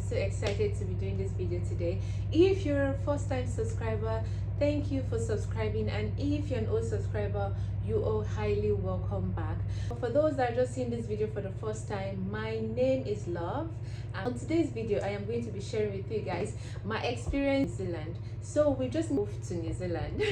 so excited to be doing this video today. If you're a first-time subscriber, thank you for subscribing, and if you're an old subscriber, you are highly welcome back. For those that are just seeing this video for the first time, my name is Love, and on today's video I am going to be sharing with you guys my experience in New Zealand. So we just moved to New Zealand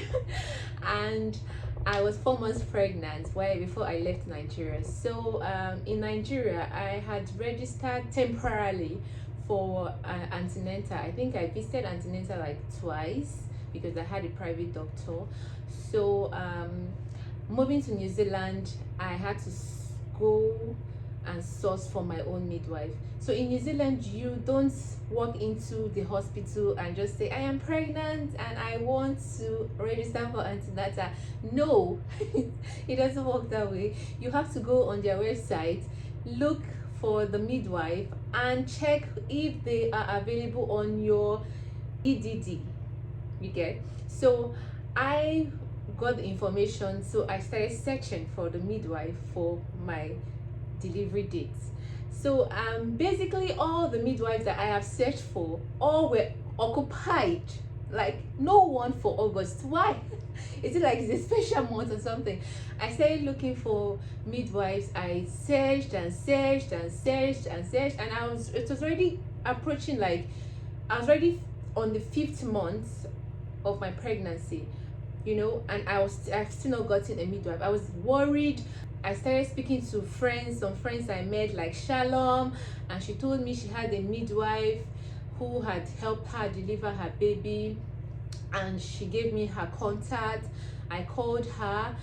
and I was 4 months pregnant before I left Nigeria. So in Nigeria I had registered temporarily for antenatal. I think I visited antenatal like twice because I had a private doctor. So moving to New Zealand, I had to go and source for my own midwife. So in New Zealand, you don't walk into the hospital and just say, I am pregnant and I want to register for antenatal. No, it doesn't work that way. You have to go on their website, look for the midwife and check if they are available on your EDD. You get? So I got the information, so I started searching for the midwife for my delivery dates. So basically all the midwives that I have searched for, all were occupied. Like no one for August. Why? Is it like it's a special month or something? I started looking for midwives. I searched and searched and searched and searched, and it was already approaching, like I was already on the 5th month of my pregnancy, you know, and I've still not gotten a midwife. I was worried. I started speaking to some friends I met, like Shalom, and she told me she had a midwife who had helped her deliver her baby, and she gave me her contact. I called her.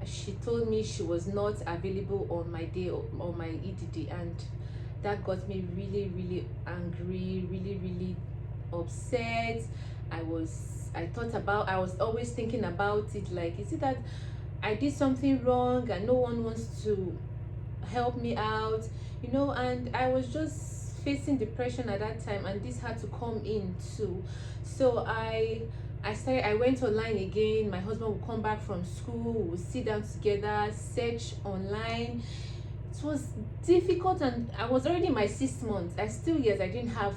She told me she was not available on my day, on my EDD, and that got me really angry, really upset. I was always thinking about it, like, is it that I did something wrong and no one wants to help me out, you know? And I was just facing depression at that time, and this had to come in too. So I went online again. My husband would come back from school, we would sit down together, search online. It was difficult, and I was already in my 6th month. I didn't have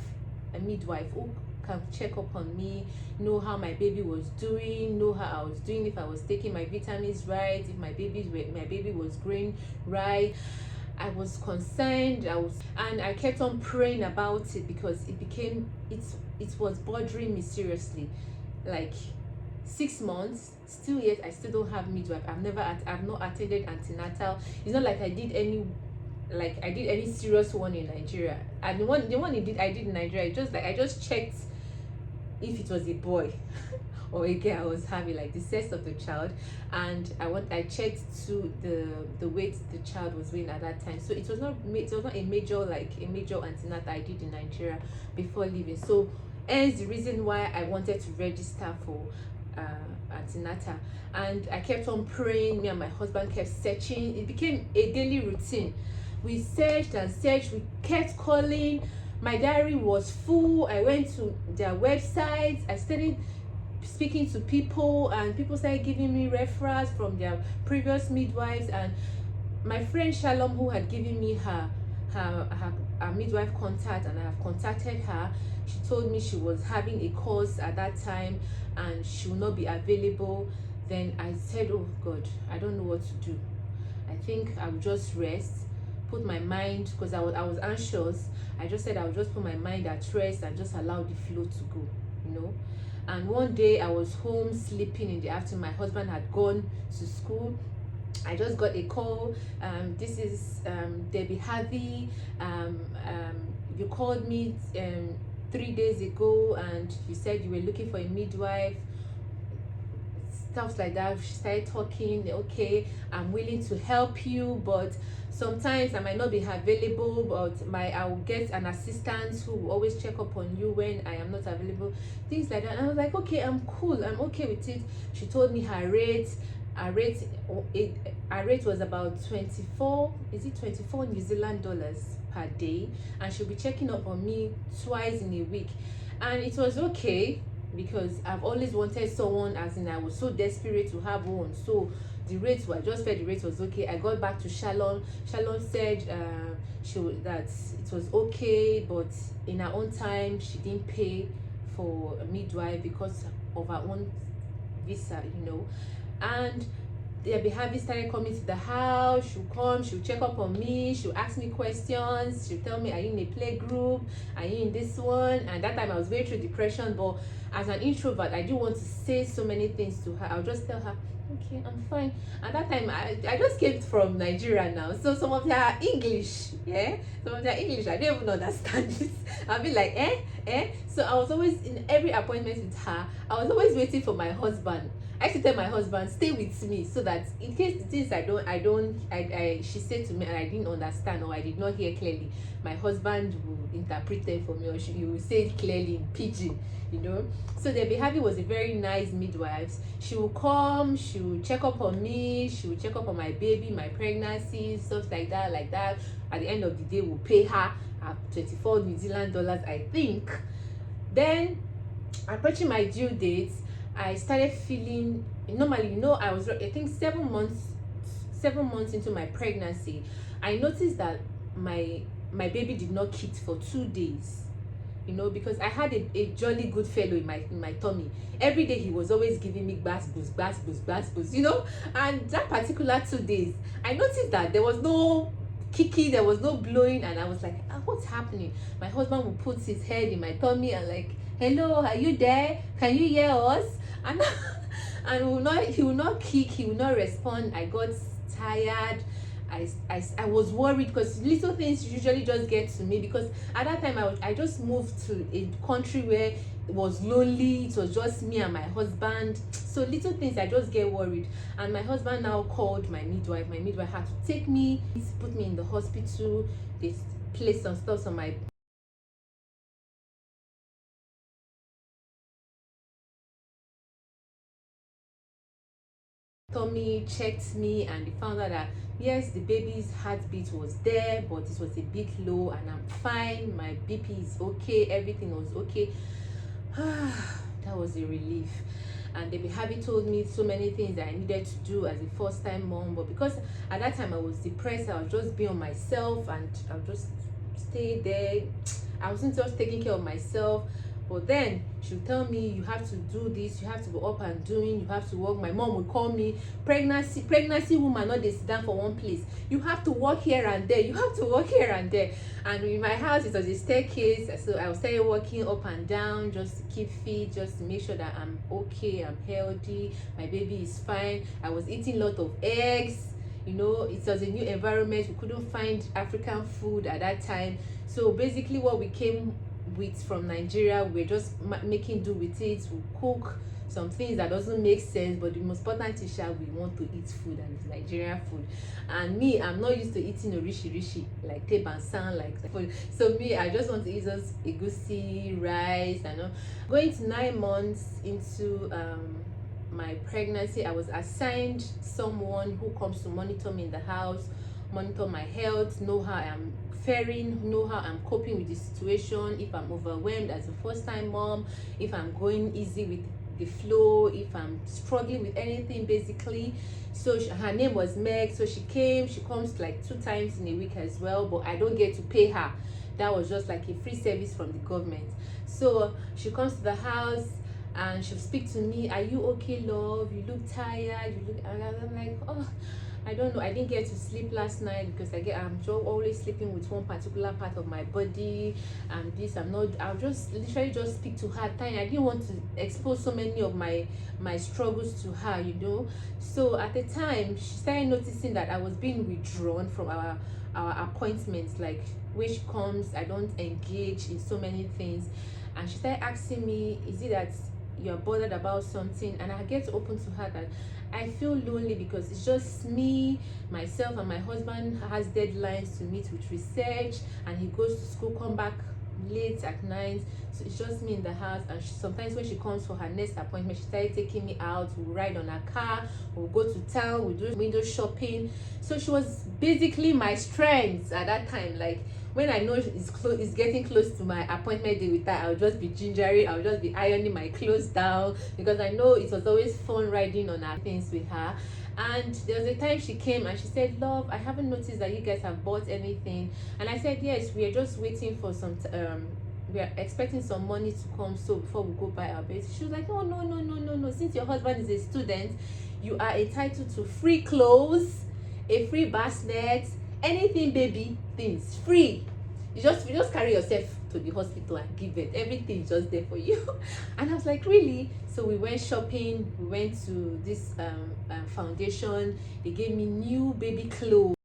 a midwife who can check up on me, know how my baby was doing, know how I was doing, if I was taking my vitamins right, if my baby was growing right. I was concerned. And I kept on praying about it because it was bothering me seriously. Like 6 months still, yet I still don't have midwife. I've not attended antenatal. It's not like I did any serious one in Nigeria. And the one I did in Nigeria, I just checked if it was a boy or a girl I was having, like the sex of the child, and I checked to the weight the child was weighing at that time. So it was not a major antenatal I did in Nigeria before leaving. So hence the reason why I wanted to register for antenatal. And I kept on praying. Me and my husband kept searching. It became a daily routine. We searched and searched. We kept calling. My diary was full. I went to their websites. I started speaking to people, and people started giving me referrals from their previous midwives. And my friend Shalom, who had given me her midwife contact, and I have contacted her. She told me she was having a course at that time and she will not be available. Then I said, oh God, I don't know what to do. I think I will just rest, put my mind, because I was anxious. I just said I would just put my mind at rest and just allow the flow to go, you know. And one day I was home sleeping in the afternoon. My husband had gone to school. I just got a call. This is Debbie Harvey. You called me 3 days ago and you said you were looking for a midwife, stuff like that. She started talking. Okay, I'm willing to help you, but sometimes I might not be available, but I will get an assistant who will always check up on you when I am not available, things like that. And I was like, okay, I'm cool, I'm okay with it. She told me her rate was about 24 New Zealand dollars per day, and she'll be checking up on me twice in a week. And it was okay. because I've always wanted someone, as in I was so desperate to have one. So the rates were, I just felt the rate was okay. I got back to Shalom. Shalom said that it was okay, but in her own time she didn't pay for a midwife because of her own visa, and the behavior started coming to the house. She'll come, she'll check up on me, she'll ask me questions, she'll tell me, are you in a play group, are you in this one? And that time I was going through depression, but as an introvert I didn't want to say so many things to her. I'll just tell her, okay, I'm fine. And that time I just came from Nigeria now, so some of their English, some of their English I don't even understand it. I'll be like, so I was always, in every appointment with her, I was always waiting for my husband. I used to tell my husband, stay with me, so that in case the things she said to me and I didn't understand or I did not hear clearly, my husband will interpret them for me, or he will say it clearly in pidgin, So the behavior was a very nice midwife. She will come, she will check up on me, she will check up on my baby, my pregnancy, stuff like that. At the end of the day, we'll pay her 24 New Zealand dollars, I think. Then, approaching my due date, I started feeling, normally, I was, I think 7 months into my pregnancy, I noticed that my baby did not kick for 2 days, because I had a jolly good fellow in my tummy. Every day he was always giving me bass boost, and that particular 2 days, I noticed that there was no kicking, there was no blowing, and I was like, what's happening? My husband would put his head in my tummy and like, hello, are you there? Can you hear us? And he will not kick, he will not respond. I got tired. I was worried, because little things usually just get to me, because at that time I just moved to a country where it was lonely. It was just me and my husband, so little things I just get worried. And my husband now called my midwife. My midwife had to take me, put me in the hospital. They placed some stuff on my tummy, checked me, and they found out that yes, the baby's heartbeat was there, but it was a bit low, and I'm fine. My BP is okay, everything was okay. That was a relief. And the behavior told me so many things that I needed to do as a first-time mom, but because at that time I was depressed, I was just being on myself, and I'll just stay there. I wasn't just taking care of myself. But then she'll tell me, you have to do this, you have to go up and doing, you have to work. My mom would call me, pregnancy woman, not they sit down for one place. You have to walk here and there, you have to walk here and there. And in my house, it was a staircase, so I started walking up and down just to keep fit, just to make sure that I'm okay, I'm healthy, my baby is fine. I was eating a lot of eggs. It was a new environment. We couldn't find African food at that time. So basically what we came with from Nigeria, we're just making do with it. We cook some things that doesn't make sense, but the most important is that we want to eat food, and it's Nigerian food. And me, I'm not used to eating rishi like tape and sound like food. So me, I just want to eat just egusi, rice. Going to 9 months into my pregnancy, I was assigned someone who comes to monitor me in the house, monitor my health, know how I'm faring, know how I'm coping with the situation, if I'm overwhelmed as a first-time mom, if I'm going easy with the flow, if I'm struggling with anything basically. So her name was Meg. So she comes like 2 times in a week as well, but I don't get to pay her. That was just like a free service from the government. So she comes to the house and she'll speak to me, are you okay, love? You look tired, and I'm like, oh, I don't know, I didn't get to sleep last night because I'm always sleeping with one particular part of my body, and this, I'll just literally just speak to her tiny. I didn't want to expose so many of my struggles to her, So at the time, she started noticing that I was being withdrawn from our appointments. Like when she comes, I don't engage in so many things, and she started asking me, is it that you're bothered about something? And I get to open to her that I feel lonely because it's just me, myself, and my husband has deadlines to meet with research, and he goes to school, come back late at night, so it's just me in the house. And sometimes when she comes for her next appointment, she started taking me out. We'll ride on her car, we'll go to town, we'll do window shopping. So she was basically my strength at that time. Like when I know it's getting close to my appointment day with her, I'll just be gingery, I'll just be ironing my clothes down, because I know it was always fun riding on her things with her. And there was a time she came and she said, love, I haven't noticed that you guys have bought anything. And I said, yes, we are just waiting for some we are expecting some money to come, so before we go buy our bed. She was like, no, since your husband is a student, you are entitled to free clothes, a free bassinet, anything baby things free. You just carry yourself to the hospital and give it, everything is just there for you. And I was like, really? So we went shopping, we went to this foundation. They gave me new baby clothes.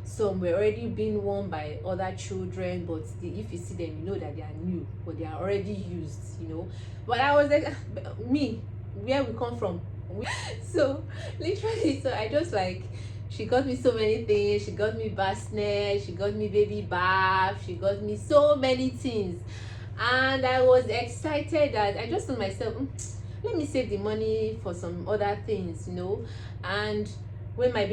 Some were already being worn by other children, but if you see them, you know that they are new, but they are already used, you know. But I was like, me, where we come from. So literally, so I just like, she got me so many things. She got me bassinet, she got me baby bath, she got me so many things. And I was excited that I just told myself, let me save the money for some other things, you know. And when I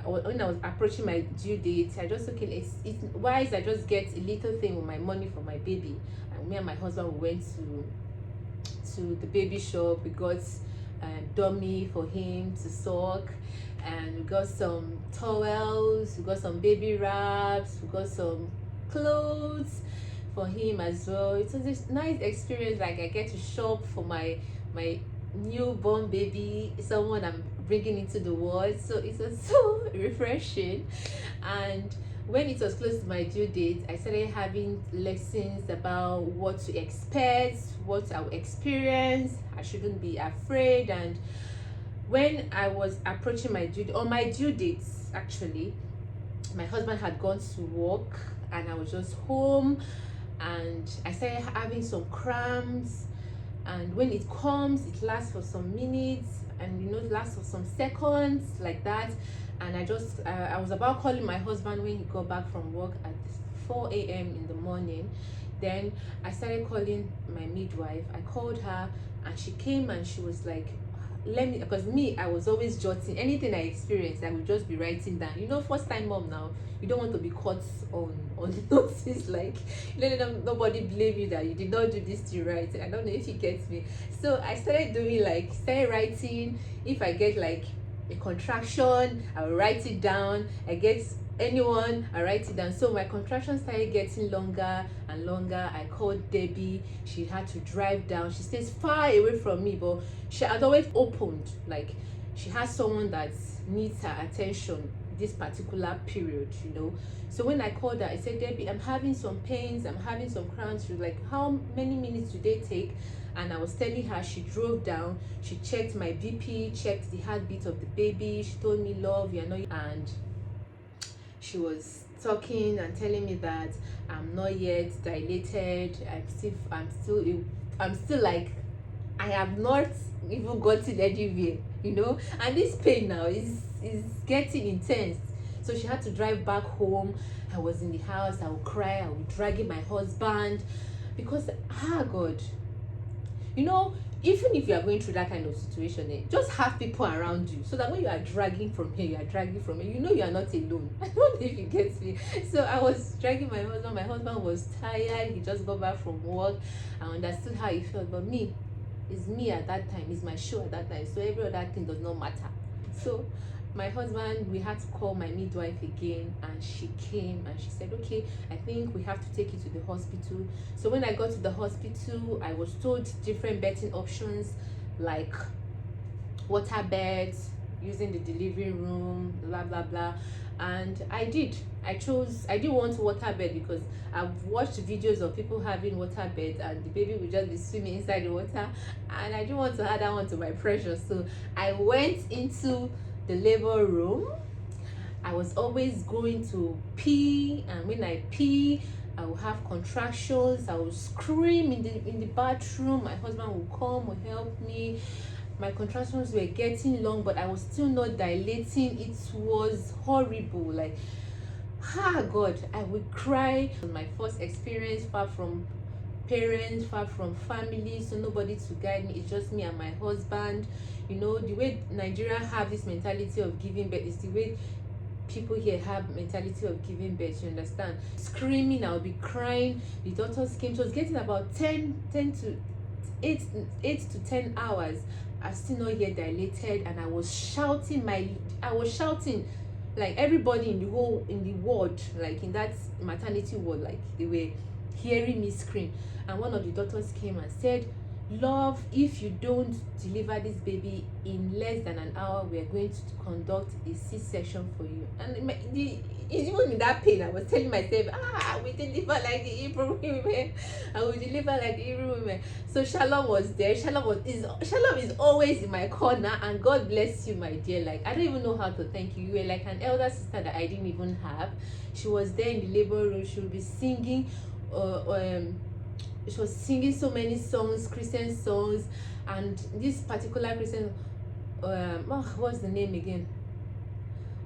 was approaching my due date, I just, okay, it's wise I just get a little thing with my money for my baby. And me and my husband went to the baby shop. We got dummy for him to suck, and we got some towels, we got some baby wraps, we got some clothes for him as well. It was this nice experience, like I get to shop for my newborn baby, someone I'm bringing into the world. So it was so refreshing. And when it was close to my due date, I started having lessons about what to expect, what I'll experience. I shouldn't be afraid. And when I was approaching my due dates, actually, my husband had gone to work and I was just home, and I started having some cramps. And when it comes, it lasts for some minutes, and you know, it lasts for some seconds like that. And I was about calling my husband when he got back from work at 4 a.m. in the morning. Then I started calling my midwife. I called her and she came and she was like, because me, I was always jotting anything I experienced. I would just be writing down, you know, first time mom now, you don't want to be caught on notice, like, nobody blame you that you did not do this to right. I don't know if you get me. So I started writing. If I get like a contraction, I will write it down. I get anyone, I write it down. So my contractions started getting longer and longer. I called Debbie. She had to drive down. She stays far away from me, but she had always opened, like she has someone that needs her attention this particular period, you know. So when I called her, I said, Debbie, I'm having some pains, I'm having some cramps. She was like, how many minutes do they take? And I was telling her. She drove down, she checked my BP, checked the heartbeat of the baby. She told me, love, you're not. And she was talking and telling me that I'm not yet dilated. I'm still like, I have not even gotten anywhere, you know. And this pain now is getting intense. So she had to drive back home. I was in the house, I would cry, I would drag my husband, because God, you know, even if you are going through that kind of situation, just have people around you, so that when you are dragging from here, you are dragging from here, you know you are not alone. I don't know if you get me. So I was dragging my husband was tired, he just got back from work. I understood how he felt, but me, it's me at that time, it's my show at that time, so every other thing does not matter. So my husband, we had to call my midwife again, and she came and she said, okay, I think we have to take you to the hospital. So when I got to the hospital, I was told different birthing options, like water beds, using the delivery room, blah blah blah. And I didn't want water bed, because I've watched videos of people having water beds and the baby would just be swimming inside the water, and I didn't want to add that one to my pressure. So I went into the labor room. I was always going to pee, and when I pee, I will have contractions. I will scream in the bathroom. My husband will come, will help me. My contractions were getting long, but I was still not dilating. It was horrible. Like, God, I would cry. It was my first experience, far from parents, far from family, so nobody to guide me. It's just me and my husband. You know, the way Nigeria have this mentality of giving birth is the way people here have mentality of giving birth. You understand? Screaming, I'll be crying. The doctors came. She was getting about 10 to 8 to 10 hours. I still not yet dilated, and I was shouting like everybody in the ward, like in that maternity ward, like they were hearing me scream. And one of the doctors came and said, "Love, if you don't deliver this baby in less than an hour, we are going to conduct a C-section for you." And even in that pain, I was telling myself, we deliver like the Hebrew women. I will deliver like the Hebrew women. So Shalom was there. Shalom is always in my corner, and God bless you, my dear. Like, I don't even know how to thank you. You were like an elder sister that I didn't even have. She was there in the labor room. She would be singing, she was singing so many songs, Christian songs, and this particular Christian, what's the name again?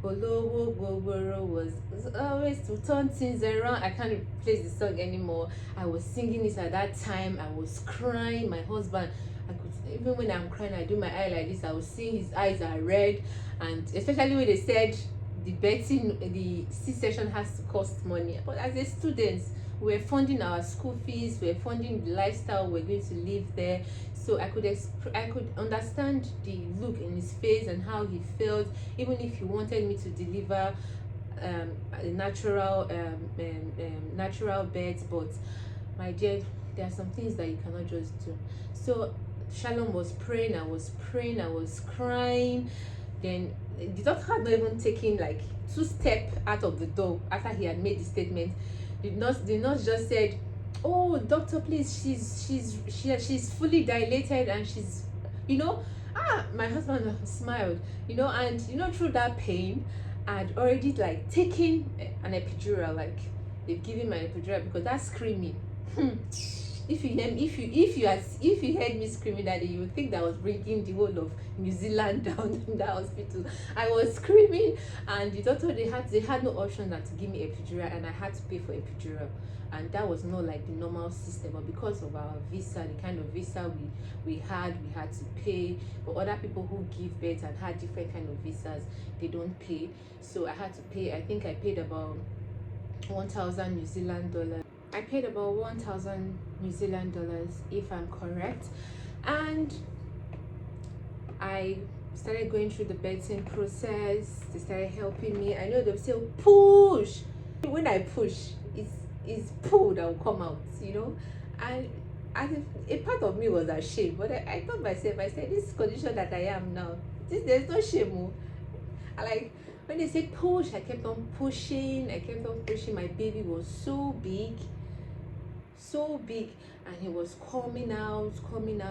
Olowo Gbogboro was always to turn things around. I can't replace the song anymore. I was singing it at that time. I was crying. My husband, I could, even when I'm crying, I do my eye like this. I was seeing his eyes are red, and especially when they said the C-section has to cost money. But as a student, we're funding our school fees, we're funding the lifestyle we're going to live there. So I could understand the look in his face and how he felt, even if he wanted me to deliver a natural birth. But my dear, there are some things that you cannot just do. So Shalom was praying, I was crying. Then the doctor had not even taken like 2 steps out of the door after he had made the statement. The nurse just said, "Oh, doctor, please, she's fully dilated, and she's, you know." My husband smiled, you know, and you know, through that pain, I'd already like taken an epidural. Like, they've given my epidural, because that's screaming. If you heard me screaming that day, you would think that I was bringing the whole of New Zealand down in the hospital. I was screaming, and the doctor, they had no option than to give me epidural, and I had to pay for epidural. And that was not like the normal system, but because of our visa, the kind of visa we had to pay. But other people who give birth and had different kind of visas, they don't pay. So I had to pay. I think I paid about 1,000 New Zealand dollars. I paid about 1,000 New Zealand dollars, if I'm correct. And I started going through the birthing process. They started helping me. I know they'll say push. When I push, it's pull that will come out, you know. And a part of me was ashamed, but I thought myself, I said, this condition that I am now, there's no shame. Like, when they said push, I kept on pushing. My baby was so big, and he was coming out.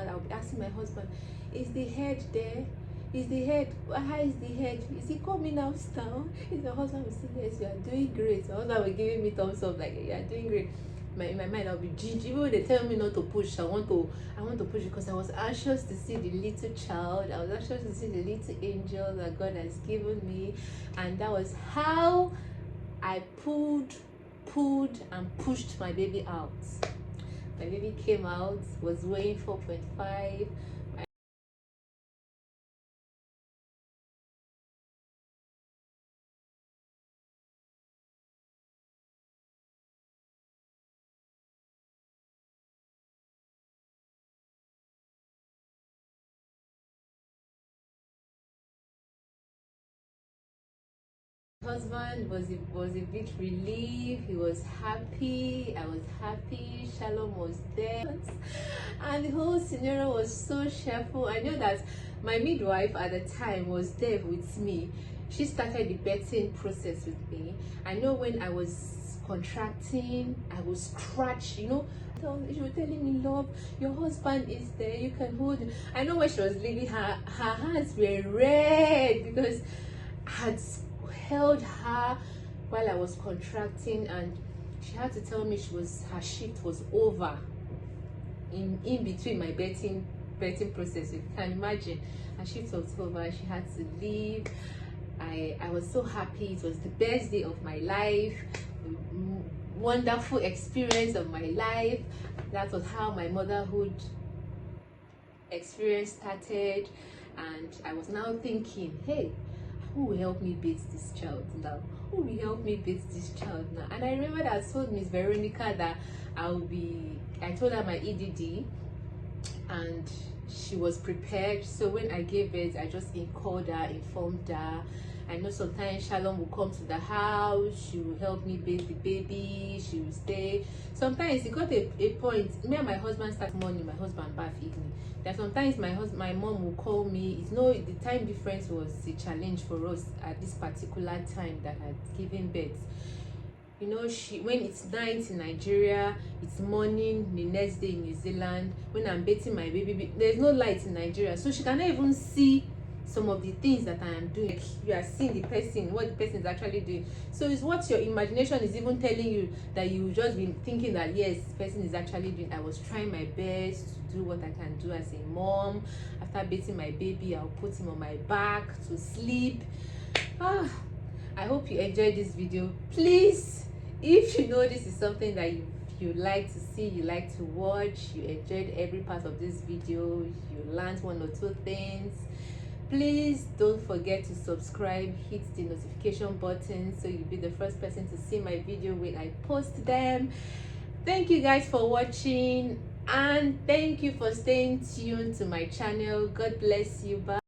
I'll be asking my husband, "Is the head there? Is the head? How is the head? Is he coming out now?" My husband will say, "Yes, you are doing great." My husband will give me thumbs up, like, "You are doing great." In my mind, I'll be ginger. Even when they tell me not to push, I want to push, because I was anxious to see the little child. I was anxious to see the little angel that God has given me, and that was how I pulled and pushed my baby out. My baby came out, was weighing 4.5. Husband was a bit relieved. He was happy. I was happy. Shalom was there, and the whole scenario was so cheerful. I know that my midwife at the time was there with me. She started the birthing process with me. I know when I was contracting, I was scratched, you know. She was telling me, "Love, your husband is there, you can hold him." I know when she was leaving, her hands were red, because I had held her while I was contracting, and she had to tell me her shift was over in between my birthing process. You can imagine, her shift was over. She had to leave. I was so happy. It was the best day of my life. wonderful experience of my life. That was how my motherhood experience started, and I was now thinking, hey, who will help me bathe this child now? Who will help me bathe this child now? And I remember that I told Miss Veronica that I told her my EDD, and she was prepared. So when I gave birth, I just called her, informed her. I know sometimes Shalom will come to the house, she will help me bathe the baby, she will stay. Sometimes it got a point, me and my husband start morning, my husband bath evening. That sometimes my mom will call me. It's no, the time difference was a challenge for us at this particular time that I had given birth. You know, when it's night in Nigeria, it's morning the next day in New Zealand. When I'm bathing my baby, there's no light in Nigeria, so she cannot even see some of the things that I am doing. Like, you are seeing the person, what the person is actually doing. So it's what your imagination is even telling you, that you just be thinking that yes, the person is actually doing. I was trying my best to do what I can do as a mom. After bathing my baby, I'll put him on my back to sleep. I hope you enjoyed this video. Please, if you know this is something that you like to see, you like to watch, you enjoyed every part of this video, you learned one or two things, please don't forget to subscribe, hit the notification button so you'll be the first person to see my video when I post them. Thank you guys for watching, and thank you for staying tuned to my channel. God bless you. Bye.